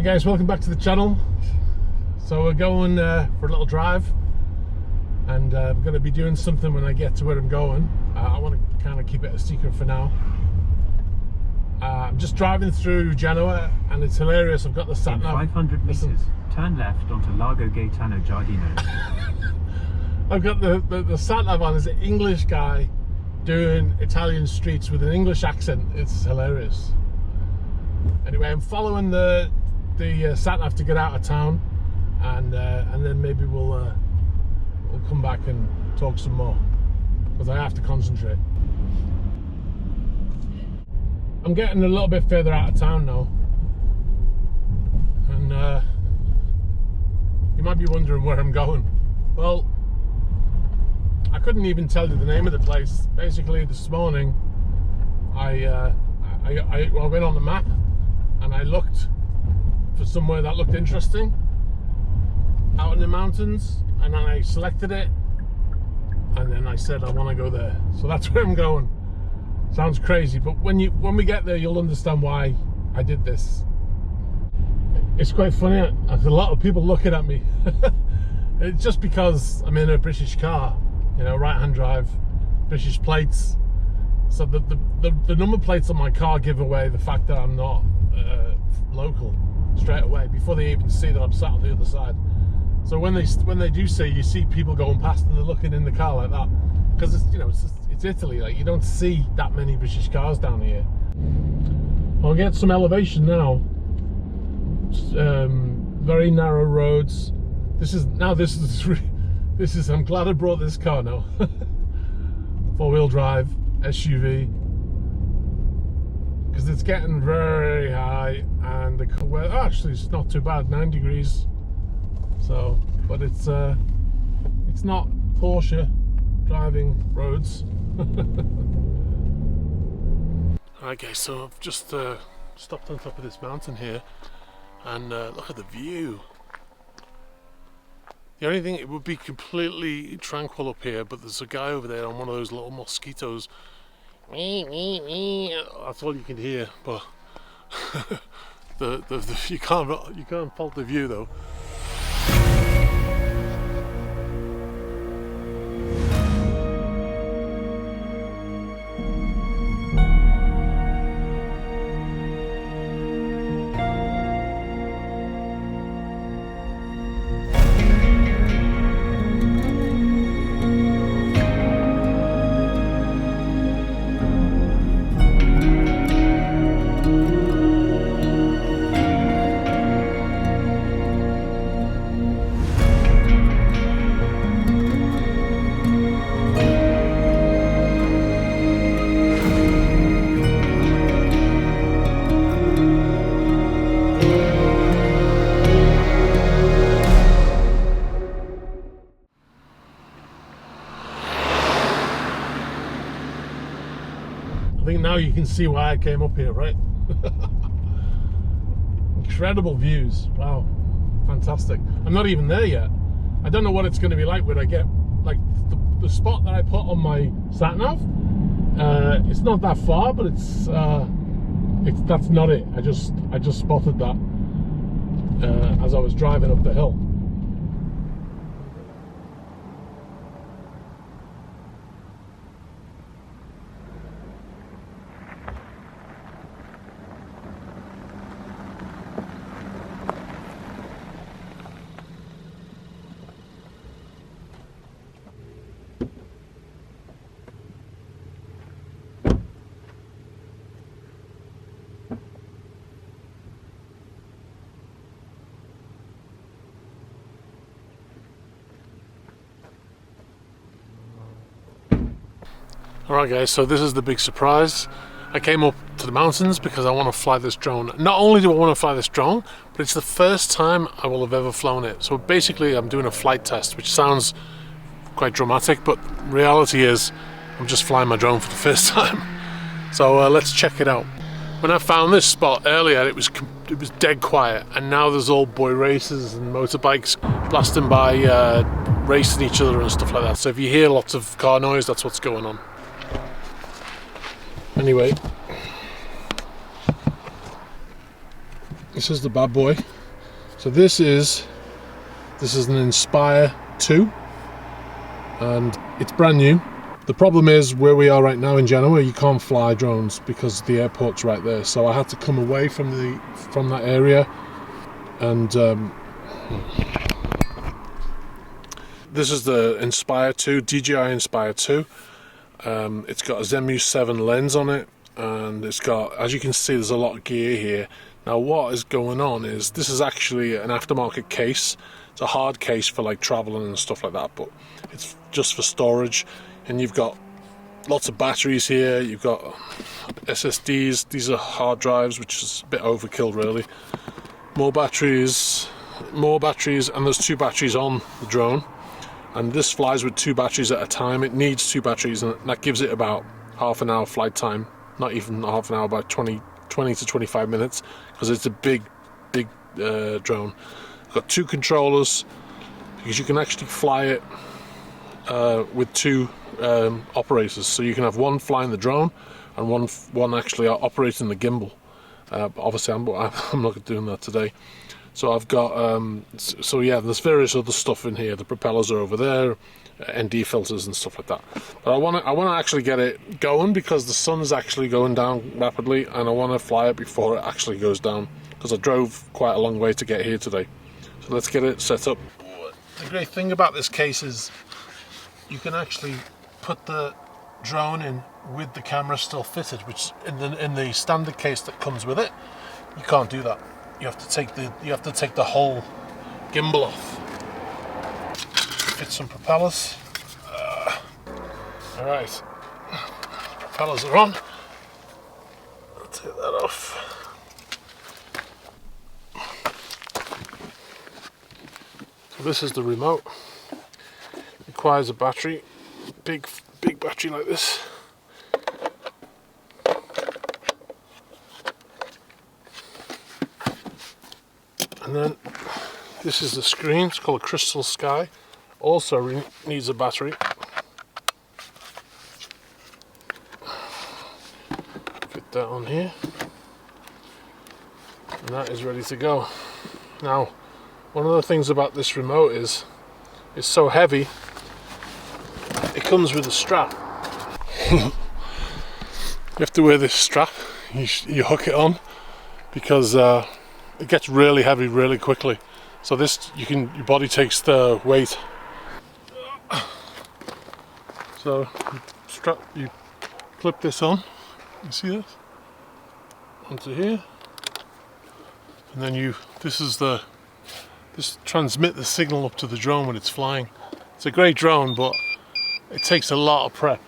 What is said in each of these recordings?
Guys, welcome back to the channel. So we're going for a little drive, and I'm going to be doing something when I get to where I'm going. I want to kind of keep it a secret for now. I'm just driving through Genoa and it's hilarious. I've got the sat nav. 500 meters, turn left onto Largo Gaetano Giardino. I've got the sat nav on. There's an English guy doing Italian streets with an English accent. It's hilarious. Anyway, I'm following the sat nav to get out of town, and then maybe we'll come back and talk some more, because I have to concentrate. I'm getting a little bit further out of town now, and you might be wondering where I'm going. Well, I couldn't even tell you the name of the place. Basically, this morning I went on the map and I looked for somewhere that looked interesting out in the mountains, and then I selected it, and then I said I want to go there. So that's where I'm going. Sounds crazy, but when we get there, you'll understand why I did this. It's quite funny. There's a lot of people looking at me. It's just because I'm in a British car, you know, right-hand drive, British plates. So the number plates on my car give away the fact that I'm not local straight away, before they even see that I'm sat on the other side. So when they do see, you see people going past and they're looking in the car like that, because it's, you know, it's Italy. Like, you don't see that many British cars down here. I'll get some elevation now. Very narrow roads. This is I'm glad I brought this car now. 4-wheel drive SUV, because it's getting very high, and the weather actually it's not too bad, 9 degrees. So, but it's not Porsche driving roads. Alright guys, so I've just stopped on top of this mountain here, and look at the view. The only thing, it would be completely tranquil up here, but there's a guy over there on one of those little mosquitoes. That's all you can hear, but you can't fault the view though. I think now you can see why I came up here, right? Incredible views. Wow, fantastic. I'm not even there yet. I don't know what it's going to be like when I get, like, the spot that I put on my sat nav. It's not that far, but that's not it. I just spotted that as I was driving up the hill. Alright guys, so this is the big surprise. I came up to the mountains because I want to fly this drone. Not only do I want to fly this drone, but it's the first time I will have ever flown it. So basically I'm doing a flight test, which sounds quite dramatic, but reality is I'm just flying my drone for the first time. So let's check it out. When I found this spot earlier, it was dead quiet, and now there's all boy races and motorbikes blasting by, racing each other and stuff like that. So if you hear lots of car noise, that's what's going on. Anyway, this is the bad boy. So this is an Inspire 2, and it's brand new. The problem is where we are right now in Genoa, you can't fly drones because the airport's right there. So I had to come away from that area, and this is the Inspire 2, DJI Inspire 2. It's got a Zenmuse 7 lens on it, and it's got, as you can see, there's a lot of gear here. Now what is going on is this is actually an aftermarket case. It's a hard case for like traveling and stuff like that, but it's just for storage. And you've got lots of batteries here, you've got SSDs, these are hard drives, which is a bit overkill really. More batteries, and there's 2 batteries on the drone. And this flies with 2 batteries at a time. It needs 2 batteries, and that gives it about half an hour flight time. Not even half an hour, about 20 to 25 minutes, because it's a big drone. It's got 2 controllers, because you can actually fly it with 2 operators, so you can have one flying the drone and one actually operating the gimbal. Obviously I'm not doing that today. So I've got so yeah, there's various other stuff in here. The propellers are over there, ND filters and stuff like that. But I want to actually get it going, because the sun's actually going down rapidly, and I want to fly it before it actually goes down, because I drove quite a long way to get here today. So let's get it set up. The great thing about this case is you can actually put the drone in with the camera still fitted, which in the standard case that comes with it, you can't do that. You have to take the whole gimbal off. Fit some propellers. All right, propellers are on. I'll take that off. So this is the remote. Requires a battery, big battery like this. And then this is the screen. It's called Crystal Sky. Also needs a battery. Fit that on here, and that is ready to go. Now, one of the things about this remote is it's so heavy. It comes with a strap. You have to wear this strap. You hook it on, because it gets really heavy really quickly. So this, your body takes the weight. So you clip this on. You see this? Onto here, and then this transmit the signal up to the drone when it's flying. It's a great drone, but it takes a lot of prep.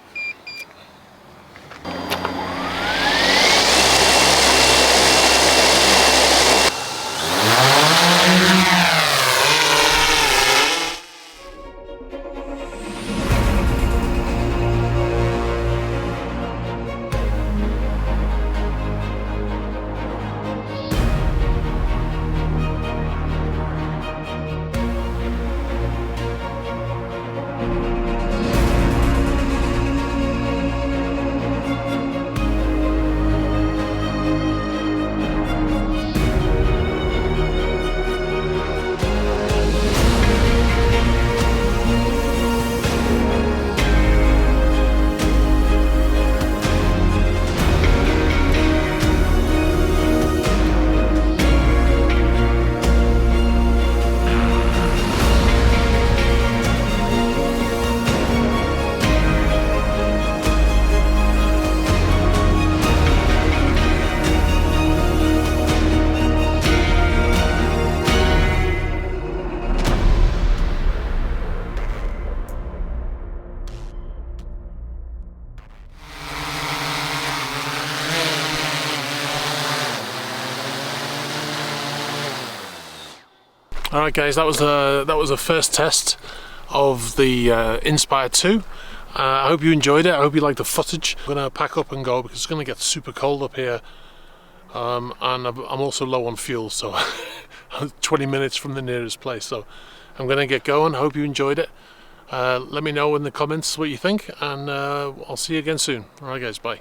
Alright guys, that was a first test of the Inspire 2. I hope you enjoyed it. I hope you liked the footage. I'm going to pack up and go because it's going to get super cold up here, and I'm also low on fuel, so 20 minutes from the nearest place, so I'm going to get going. I hope you enjoyed it. Let me know in the comments what you think, and I'll see you again soon. Alright guys, bye.